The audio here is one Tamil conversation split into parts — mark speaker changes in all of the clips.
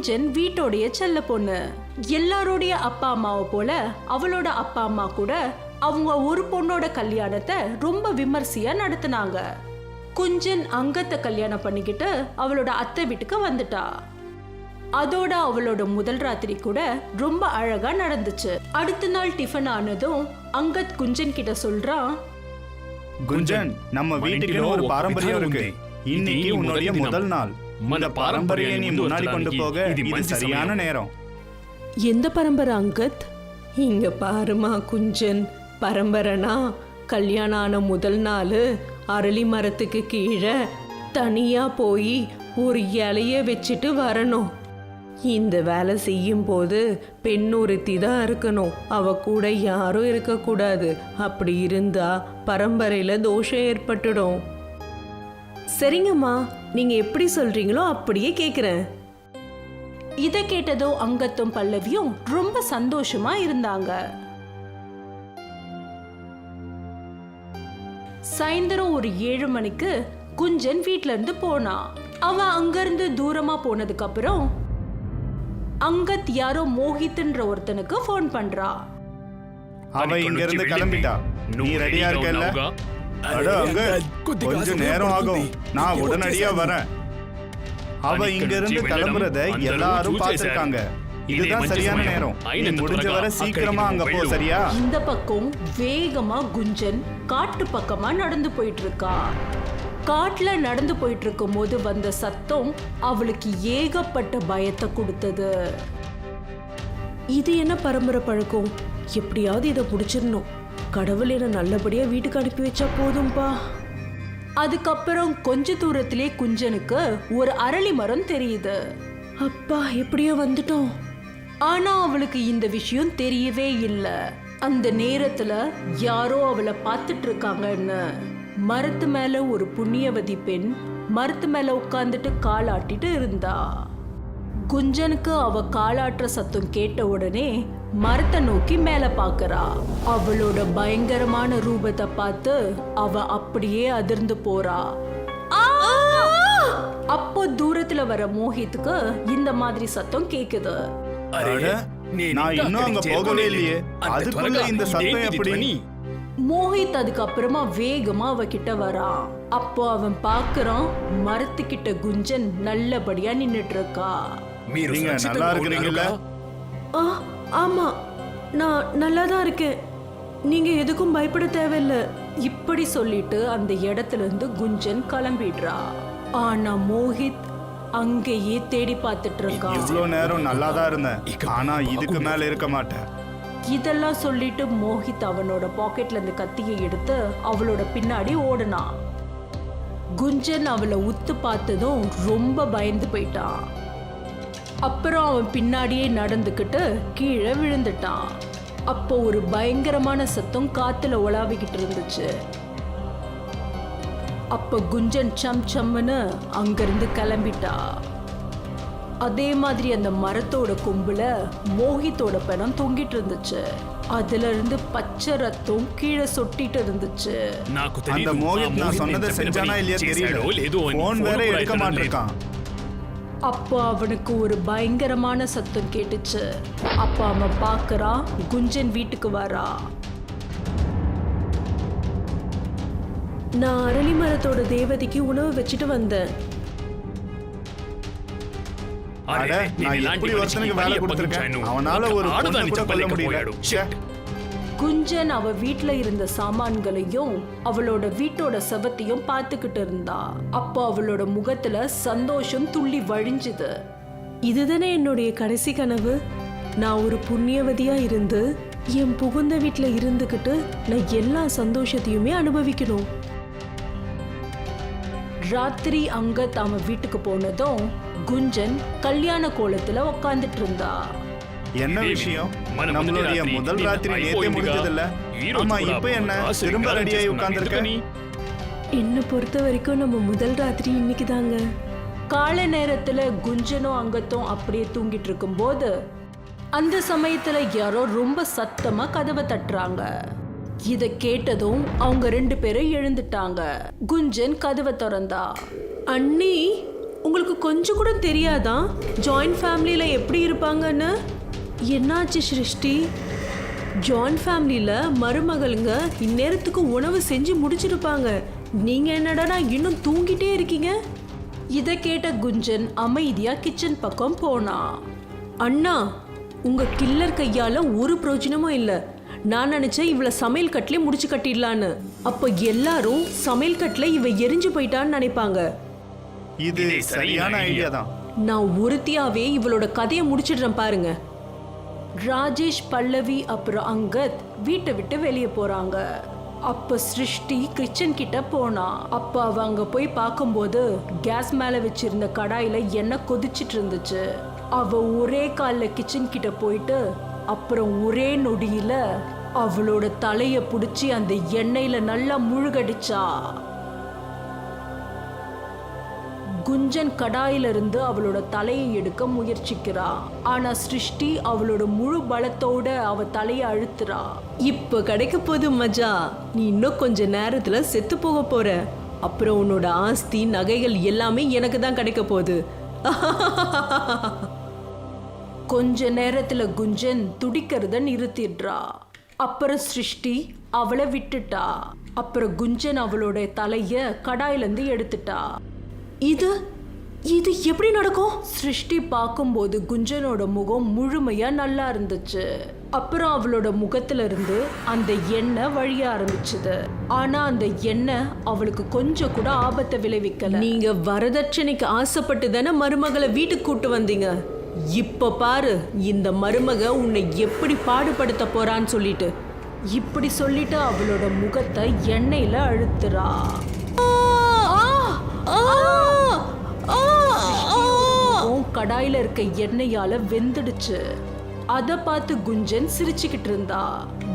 Speaker 1: குஞ்சன் வீட்டோடைய செல்ல பொண்ணு. எல்லாரோடைய அப்பா அம்மாவை போல அவளோட அப்பா அம்மா கூட அவங்க ஒரு பொண்ணோட கல்யாணத்தை ரொம்ப விமர்சையா நடத்தினாங்க. குஞ்சன் அங்கத்தை கல்யாணம் பண்ணிக்கிட்டு அவளோட அத்தை வீட்டுக்கு வந்துட்டா. அதோட அவளோட முதல் ராத்திரி கூட ரொம்ப அழகா நடந்துச்சு. அடுத்த நாள் டிஃபன் ஆனதும் அங்கத் குஞ்சன் கிட்ட சொல்றான்,
Speaker 2: குஞ்சன், நம்ம வீட்டுக்கு ஒரு பாரம்பரியம் இருக்கு. இன்னைக்கு உன்னுடைய முதல் நாள். இந்த பாரம்பரியம் நீ முன்னாடி கொண்டு போக இது சரியான நேரம்.
Speaker 1: எந்த பரம்பரை அங்கத்? இங்க பாருமா குஞ்சன், பரம்பரைனா கல்யாணம் ஆன முதல் நாள் அரளி மரத்துக்கு கீழே தனியா போய் ஒரு இலைய வச்சுட்டு வரணும். இந்த வேலை செய்யும் போது பெண் ஒருத்தி தான் இருக்கணும், அவ கூட யாரும் இருக்கக்கூடாது. அப்படி இருந்தா பரம்பரையில தோஷம் ஏற்பட்டுடும். சரிங்கம்மா, நீங்க எப்படி சொல்றீங்களோ அப்படியே கேக்குறேன். இதை கேட்டதோ அங்கத்தும் பல்லவியும் ரொம்ப சந்தோஷமா இருந்தாங்க. சாயந்தரம் ஒரு 7 மணிக்கு குஞ்சன் வீட்ல இருந்து போனா. அவ அங்கிருந்து தூரமா போனதுக்கு அப்புறம் அங்கத் யாரோ மோஹித்ன்ற ஒருத்தனுக்கு போன் பண்றா.
Speaker 2: அவ இங்க இருந்து கிளம்பிட்டா. நீ ரெடியா இருக்கல்ல? அட அங்கத், கொஞ்சம் நேரம் ஆகும், நான் உடனடியா வரேன். அவ இங்க இருந்து கிளம்புறத எல்லாரும் பார்த்திருக்காங்க. இதுதான் சரியான நேரம். நீ முடிஞ்ச வரை சீக்கிரமா அங்க போ, சரியா?
Speaker 1: இந்த பக்கம் வேகமா குஞ்சன் காட்டு பக்கமா நடந்து போயிட்டு இருக்கா. காட்டுல நடந்து போயிட்டு இருக்கும் போது வந்த சத்தம் அவளுக்கு ஏகப்பட்ட பயத்தை கொடுத்தது. இது என்ன பரம்பரை பழக்கம்? எப்படியாவது இதை முடிச்சிடணும். கடவுள் என்ன நல்லபடியா வீட்டுக்கு அனுப்பி வச்சா போதும்பா. அதுக்கப்புறம் கொஞ்ச தூரத்திலே குஞ்சனுக்கு ஒரு அரளி மரம் தெரியுது. அப்பா, எப்படியோ வந்துட்டோம். ஆனா அவளுக்கு இந்த விஷயம் தெரியவே இல்லை. அந்த நேரத்துல யாரோ அவளை பார்த்துட்டு இருக்காங்கன்னு. மரத்து மேல ஒரு புண்ணியவதி பெண் மரத்து மேல உட்கார்ந்துட்டு காலாட்டிட்டு இருந்தா. குஞ்சனுக்கு அவ காலாட்டுற சத்தம் கேட்ட உடனே மரத்தை நோக்கி மேல பாக்குறா. அவளோட பயங்கரமான ரூபத்தை பார்த்து அவ அப்படியே அதிர்ந்து போறா. அப்போ தூரத்துல வர மோஹித்துக்கு இந்த மாதிரி சத்தம் கேக்குது.
Speaker 2: நான் இன்னும் அங்க போகவே இல்லையே, அதுக்குள்ள இந்த சத்தம் எப்படி?
Speaker 1: மோஹித் அதுக்கப்புறமா வேகமா அவகிட்ட வரான். அப்போ அவன் பாக்குறான், மரத்துக்கிட்ட குஞ்சன் நல்லபடியா நின்னுட்டு இருக்கா.
Speaker 2: நீங்க நல்லா இருக்கிறீங்களா?
Speaker 1: ஆமா, நான் நல்லா தான் இருக்கேன். நீங்க எதுக்கும் பயப்பட தேவையில்லை. இப்படி சொல்லிட்டு அந்த இடத்துல இருந்து குஞ்சன் கிளம்பிடுறா. ஆனா மோஹித் அங்கேயே தேடி பார்த்துட்டு இருக்கான்.
Speaker 2: இவ்வளவு நேரம் நல்லா தான் இருந்தேன், ஆனா இதுக்கு மேல இருக்க மாட்டேன்.
Speaker 1: இதெல்லாம் சொல்லிட்டு மோஹித் அவனோட பாக்கெட்ல இருந்து கத்தியை எடுத்து அவளோட பின்னாடி ஓடுனான். குஞ்சன் அவளை உத்து பார்த்ததும் ரொம்ப பயந்து போயிட்டான். அப்புறம் அவன் பின்னாடியே நடந்துக்கிட்டு கீழே விழுந்துட்டான். அப்போ ஒரு பயங்கரமான சத்தம் காத்துல உலாவிக்கிட்டு இருந்துச்சு. அப்ப குஞ்சன் சம் சம்னு அங்கிருந்து கிளம்பிட்டா. அதே மாதிரி அந்த மரத்தோட கொம்புல மோஹித்தோட பிணம் தொங்கிட்டு இருந்துச்சு. அதுல இருந்து பச்சை ரத்தம் கீழே சொட்டிட்டு இருந்துச்சு.
Speaker 2: அந்த மோஹித் நான் சொன்னதை செஞ்சானா இல்லையா தெரியல, போன் வேற எடுக்க மாட்டிருக்கான்.
Speaker 1: அப்போ அவனுக்கு ஒரு பயங்கரமான சத்தம் கேட்டுச்சு. அப்ப அவன் பாக்குறான், குஞ்சன் வீட்டுக்கு வரா. நான் அரளி மரத்தோட தேவதைக்கு உணவு வச்சுட்டு வந்தேன். குஞ்சன் அவ வீட்டுல இருந்த சாமான்களையும் அவளோட வீட்டோட செவத்தையும் பார்த்துக்கிட்டு இருந்தா. அப்போ அவளோட முகத்துல சந்தோஷம் துள்ளி வழிஞ்சுது. இதுதானே என்னுடைய கடைசி கனவு. நான் ஒரு புண்ணியவதியா இருந்து என் புகுந்த வீட்டுல இருந்துகிட்டு நான் எல்லா சந்தோஷத்தையுமே அனுபவிக்கணும். ராத்திரி அங்கத் அவன் வீட்டுக்கு போனதும் குஞ்சன் கல்யாண கோலத்துல உட்கார்ந்துட்டு இருந்தா.
Speaker 2: என்ன விஷயம்? நம்மளுடைய முதல் ராத்திரி நேத்தே முடிஞ்சதில்ல. ஆமா, இப்போ என்ன திரும்ப ரெடியாகி உட்கார்ந்திருக்க?
Speaker 1: என்ன பொறுத்த வரைக்கும் நம்ம முதல் ராத்திரி இன்னைக்கு தாங்க. காலை நேரத்துல குஞ்சனும் அங்கத்தும் அப்படியே தூங்கிட்டு இருக்கும் போது அந்த சமயத்துல யாரோ ரொம்ப சத்தமா கதவை தட்டுறாங்க. இத கேட்டதும் அவங்க 2 பேரும் எழுந்துட்டாங்க. குஞ்சன் கதவை திறந்தா. அண்ணி,
Speaker 3: உங்களுக்கு கொஞ்சம் கூட தெரியாதா ஜாயிண்ட் ஃபேமிலியில எப்படி இருப்பாங்கன்னு? என்னாச்சு சிருஷ்டி? ஜாயிண்ட் ஃபேமிலியில மருமகளுங்க இந்நேரத்துக்கு உணவு செஞ்சு முடிச்சிருப்பாங்க. நீங்க என்னடா இன்னும் தூங்கிட்டே இருக்கீங்க?
Speaker 1: இதை கேட்ட குஞ்சன் அமைதியா கிச்சன் பக்கம் போனா.
Speaker 3: அண்ணா, உங்க கில்லர் கையால ஒரு பிரயோஜனமும் இல்ல. நான் நினைச்சேன் இவள சமையல் கட்டிலே முடிச்சு கட்டிடலான்னு. அப்ப எல்லாரும் சமையல் கட்டில இவ எரிஞ்சு போயிட்டான்னு நினைப்பாங்க.
Speaker 2: இது சரியான ஐடியா தான்.
Speaker 3: நான் ஒருத்தியாவே இவளோட கதையை முடிச்சிடுறேன் பாருங்க.
Speaker 1: ராஜேஷ், பல்லவி அப்புறம் அங்கத் வீட்டை விட்டு வெளியே போறாங்க. அப்ப சிருஷ்டி கிச்சன் கிட்ட போனா. அப்ப அவ அங்க போய் பார்க்கும்போது கேஸ் மேல வச்சிருந்த கடாயில எண்ணெய் கொதிச்சிட்டு இருந்துச்சு. அவ ஒரே கால்ல கிச்சன் கிட்ட போயிட்டு அப்புறம் ஒரே நொடியில அவளோட தலைய புடிச்சு அந்த எண்ணெயில நல்லா முழுகடிச்சா. குஞ்சன் கடாயிலிருந்து அவளோட தலையை எடுக்க முயற்சிக்கிறா. ஆனா சிருஷ்டி அவளோட முழு பலத்தோட அவ தலையை அழுத்துறா.
Speaker 3: இப்ப கிடைக்க போது மஜா. நீ இன்னும் கொஞ்ச நேரத்துல செத்து போக போற. அப்புறம் உன்னோட ஆஸ்தி நகைகள் எல்லாமே எனக்கு தான் கிடைக்க போகுது.
Speaker 1: கொஞ்ச நேரத்துல குஞ்சன் துடிக்கிறத நிறுத்திடுறா. அப்புறம் சிருஷ்டி அவளை விட்டுட்டா. அப்புறம் குஞ்சன் அவளோட தலைய கடாயிலிருந்து எடுத்துட்டா.
Speaker 3: இது இது எப்படி நடக்கும்?
Speaker 1: சிருஷ்டி பார்க்கும்போது குஞ்சனோட முகம் முழுமையா நல்லா இருந்துச்சு. அப்புறம் அவளோட முகத்துல இருந்து அந்த எண்ணெய் வழிய ஆரம்பிச்சுது. ஆனா அந்த எண்ணெய் அவளுக்கு கொஞ்சம் கூட ஆபத்தை விளைவிக்கல.
Speaker 3: நீங்க வரதட்சணைக்கு ஆசைப்பட்டு தானே மருமகளை வீட்டுக்கு கூட்டு வந்தீங்க. இப்ப பாரு இந்த மருமக உன்னை எப்படி பாடுபடுத்த போறான்னு சொல்லிட்டு.
Speaker 1: இப்படி சொல்லிட்டு அவளோட முகத்தை எண்ணெயில அழுத்துறா. கடாயில இருக்க எண்ணெயால வெந்துடுச்சு. அத பார்த்து குஞ்சன் சிரிச்சுக்கிட்டு இருந்தா.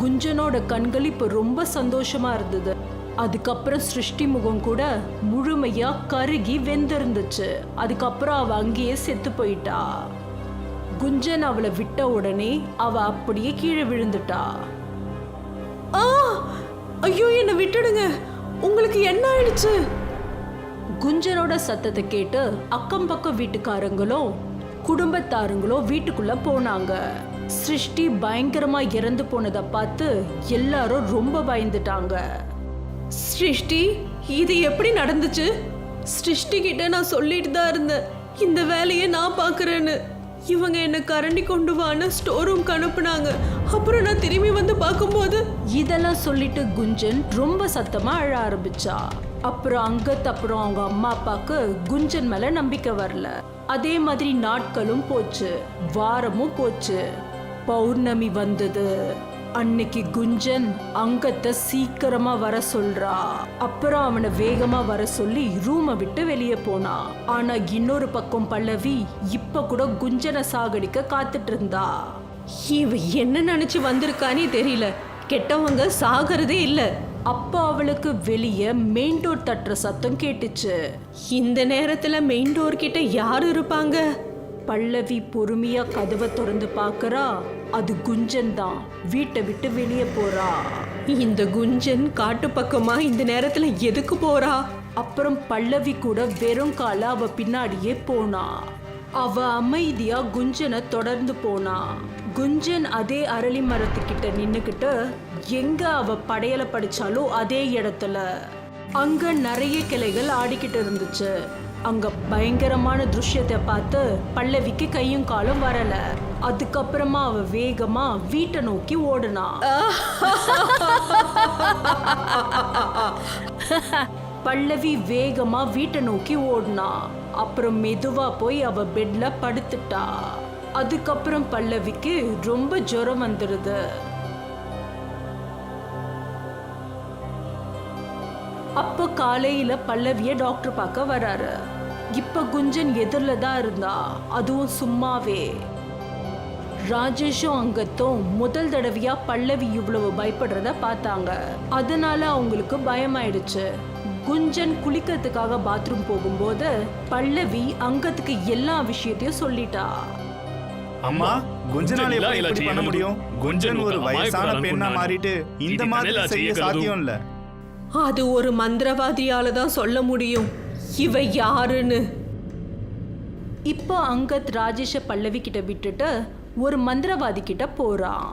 Speaker 1: குஞ்சனோட கண்கள் இப்ப ரொம்ப சந்தோஷமா இருந்தது. அதுக்கப்புறம் சிருஷ்டி முகம் கூட முழுமையா கருகி வெந்திருந்துச்சு. அதுக்கப்புறம் அவ அங்கேயே செத்து போயிட்டா. குஞ்சன் அவளை விட்ட உடனே அவ அப்படியே கீழே விழுந்துட்டா.
Speaker 3: ஐயோ, என்னை விட்டுடுங்க. உங்களுக்கு என்ன ஆயிடுச்சு?
Speaker 1: குஞ்சனோட சத்தத்தை கேட்டு அக்கம் பக்கம் வீட்டுக்காரங்களும் குடும்பத்தாருங்களும் வீட்டுக்குள்ள போனாங்க. சிருஷ்டி பயங்கரமா இறந்து போனதை பார்த்து எல்லாரும் ரொம்ப பயந்துட்டாங்க.
Speaker 3: சிருஷ்டி, இது எப்படி நடந்துச்சு? சிருஷ்டி கிட்ட நான் சொல்லிட்டு தான் இருந்தேன், இந்த வேலையை நான் பாக்குறேன்னு. இவங்க என்ன கரண்டி கொண்டு வான்னு ஸ்டோர் ரூம்க்கு அனுப்புனாங்க. அப்புறம் நான் திரும்பி வந்து பார்க்கும்போது
Speaker 1: இதெல்லாம் சொல்லிட்டு குஞ்சன் ரொம்ப சத்தமா அழ ஆரம்பிச்சா. அப்புறம் அங்கத் அப்புறம் அவங்க அம்மா அப்பாக்கு குஞ்சன் மேல நம்பிக்கை வரல. அதே மாதிரி நாட்களும் போச்சு, வாரமும் போச்சு. பௌர்ணமி வந்தது. அன்னைக்கு குஞ்சன் அங்கத்தை சீக்கிரமா வர சொல்றா. அப்புறம் அவனை வேகமா வர சொல்லி ரூமை விட்டு வெளியே போனா. ஆனா இன்னொரு பக்கம் பல்லவி இப்ப கூட குஞ்சனை சாகடிக்க காத்துட்டு இருந்தா.
Speaker 3: இவ என்ன நினைச்சு வந்திருக்கானே தெரியல. கெட்டவங்க சாகிறதே இல்ல.
Speaker 1: அப்ப அவளுக்கு வெளியே மெயின் டோர் தட்டுற சத்தம் கேட்டுச்சு.
Speaker 3: இந்த நேரத்துல மெயின் டோர் கிட்ட யாரு இருப்பாங்க?
Speaker 1: பல்லவி பொறுமையா கதவை திறந்து பாக்குறா. அது குஞ்சன் தான் வீட்டை விட்டு வெளியே போறா.
Speaker 3: இந்த குஞ்சன் காட்டு பக்கமா இந்த நேரத்துல எதுக்கு போறா?
Speaker 1: அப்புறம் பல்லவி கூட வெறும் கால அவ பின்னாடியே போனா. அவ அமைதியா குஞ்சனை தொடர்ந்து போனா. குஞ்சன் அதே அரளி மரத்துக்கிட்ட நின்னுக்கிட்டு எங்க அவ படையல படிச்சாலோ அதே இடத்துல அங்க நிறைய கிளைகள் ஆடிக்கிட்டு இருந்துச்சு. அங்க பயங்கரமான திருஷ்யத்தை பார்த்து பல்லவிக்கு கையும் காலும் வரல. அதுக்கப்புறமா அவ வேகமா வீட்டை நோக்கி ஓடுனா. பல்லவி வேகமா வீட்டை நோக்கி ஓடுனா. அப்புறம் மெதுவா போய் அவ பெட்ல படுத்துட்டா. அதுக்கப்புறம் பல்லவிக்கு ரொம்ப ஜுரம் வந்துடுது. அப்போ காலையில பல்லவிய டாக்டர் பார்க்க வராரு. இப்ப குஞ்சன் எதிரில தான் இருந்தா, அதுவும் சும்மாவே. ராஜேஷும் அங்கத்தும் முதல் தடவையா பல்லவி இவ்வளவு பயப்படுறத பார்த்தாங்க. அதனால அவங்களுக்கு பயமாயிடுச்சு. குஞ்சன் குளிக்கிறதுக்காக பாத்ரூம் போகும்போது பல்லவி அங்கத்துக்கு எல்லா விஷயத்தையும் சொல்லிட்டா.
Speaker 2: அம்மா, குஞ்சனால எப்படி பண்ண முடியும்? குஞ்சன் ஒரு வயசான பெண்ணா மாறிட்டு இந்த மாதிரி செய்ய சாத்தியம் இல்ல.
Speaker 3: அது ஒரு மந்திரவாதியால தான் சொல்ல முடியும் இவ யாருன்னு.
Speaker 1: இப்போ அங்கத் ராஜேஷ பல்லவி கிட்ட விட்டுட்டு ஒரு மந்திரவாதி கிட்ட போறான்.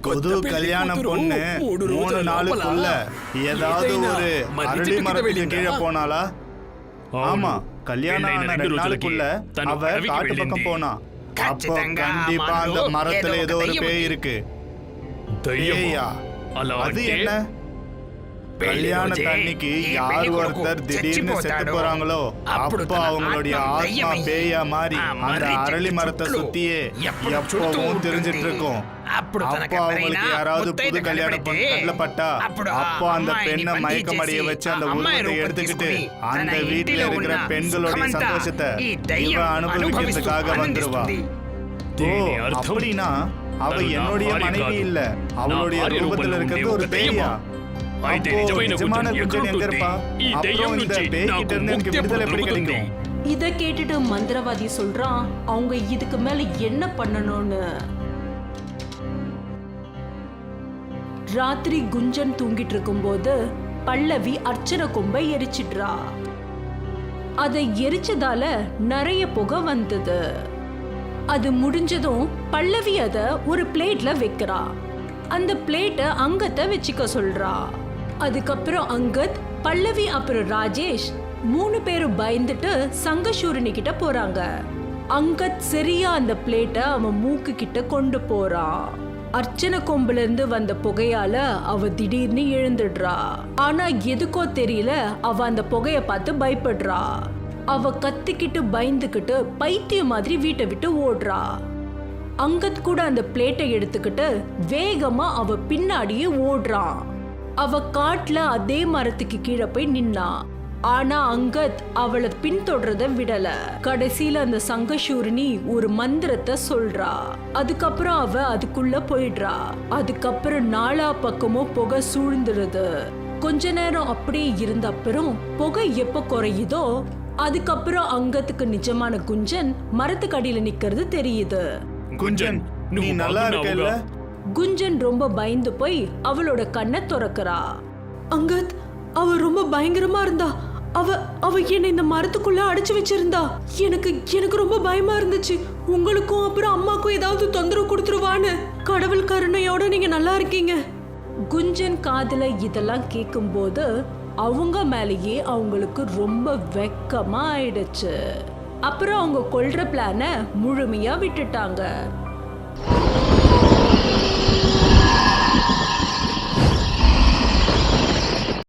Speaker 2: புது கல்யாண பொண்ணு 3 நாளுக்குள்ள ஏதாவது ஒரு அரளி மரத்துக்கு கீழே போனாளா? ஆமா, கல்யாணம் ஆன 2 நாளுக்குள்ள அவ காட்டு பக்கம் போனா. அப்போ கண்டிப்பா அந்த மரத்துல ஏதோ ஒரு பேய் இருக்கு. பேயா? அது என்ன? கல்யாண தண்ணிக்கு யார் ஒருத்தர் திடீர்னு செத்து போறாங்களோ அப்போ அவங்களுடைய ஆத்மா பேயா மாறி அந்த அரளி மரத்தை சுத்தியே எப்பவும் தெரிஞ்சிட்டு இருக்கும். அப்போ அவங்களுக்கு யாராவது புது கல்யாணம் கண்ணுல பட்டா அப்போ அந்த பெண்ணை மயக்கமடைய வச்சு அந்த உருவத்தை எடுத்துக்கிட்டு அந்த வீட்டுல இருக்கிற பெண்களுடைய சந்தோஷத்தை இவ அனுபவிக்கிறதுக்காக வந்துருவா. ஓ, அப்படின்னா அவ என்னுடைய மனைவி இல்ல, அவளுடைய ரூபத்துல இருக்கிறது ஒரு பேயா. நிஜமான குஞ்சன் எங்க இருப்பா? அப்புறம் இந்த பேய் கிட்ட இருந்து எனக்கு விடுதலை எப்படி கிடைக்கும்?
Speaker 1: இத கேட்டுட்டு மந்திரவாதி சொல்றான் அவங்க இதுக்கு மேல என்ன பண்ணணும்னு. ராத்திரி குஞ்சன் தூங்கிட்டு இருக்கும்போது பல்லவி அர்ச்சனை கொம்பை எரிச்சிடுறா. அதை எரிச்சதால நிறைய புகை வந்தது. அது முடிஞ்சதும் பல்லவி அத ஒரு பிளேட்ல வைக்கிறா. அந்த பிளேட்டை அங்கத்தை வச்சுக்க சொல்றா. அதுக்கப்புறம் அங்கத், பல்லவி அப்புறம் ராஜேஷ் 3 பேரும் பயந்துட்டு சங்கசூரணி கிட்ட போறாங்க. அங்கத் சரியா அந்த பிளேட்டை அவன் மூக்கு கிட்ட கொண்டு போறான். அர்ச்சனை கொம்புல இருந்து வந்த புகையால அவ திடீர்னு எழுந்துடுறா. ஆனா எதுக்கோ தெரியல, அவ அந்த புகைய பார்த்து பயப்படுறா. அவ கத்திக்கிட்டு பயந்துகிட்டு பைத்தியம் மாதிரி வீட்டை விட்டு ஓடுறா. அங்கத் கூட அந்த பிளேட்டை எடுத்துக்கிட்டு வேகமா அவ பின்னாடியே ஓடுறான். அவ காட்டுல அதே மரத்துக்கு கீழே போய் நின்னா. ஆனா அங்கத் அவளை பின்தொடரத விடல. கடைசியில அந்த சங்கசூரணி ஒரு மந்திரத்தை சொல்றா. அதுக்கப்புறம் அவ அதுக்குள்ள போயிடுறா. அதுக்கப்புறம் 4 பக்கமும் புகை சூழ்ந்துடுது. கொஞ்ச நேரம் அப்படியே இருந்த அப்புறம் புகை எப்ப குறையுதோ அதுக்கப்புறம் அங்கத்துக்கு நிஜமான குஞ்சன் மரத்துக்கு அடியில நிக்கிறது தெரியுது.
Speaker 2: குஞ்சன், நீ நல்லா இருக்கல்ல?
Speaker 1: குஞ்சன் ரொம்ப பயந்து போய் அவளோட கண்ணை திறக்கிறா.
Speaker 3: அங்கத், அவ ரொம்ப பயங்கரமா இருந்தா. அவ என்னை இந்த மரத்துக்குள்ள அடைச்சு வச்சிருந்தா. எனக்கு ரொம்ப பயமா இருந்துச்சு. உங்களுக்கும் அப்புறம் அம்மாக்கும் ஏதாவது தொந்தரவு கொடுத்துருவான்னு. கடவுள் கருணையோட நீங்க நல்லா இருக்கீங்க.
Speaker 1: குஞ்சன் காதுல இதெல்லாம் கேட்கும்போது அவங்க மேலேயே அவங்களுக்கு ரொம்ப வெக்கமா ஆயிடுச்சு. அப்புறம் அவங்க கொல்ற பிளான முழுமையா விட்டுட்டாங்க.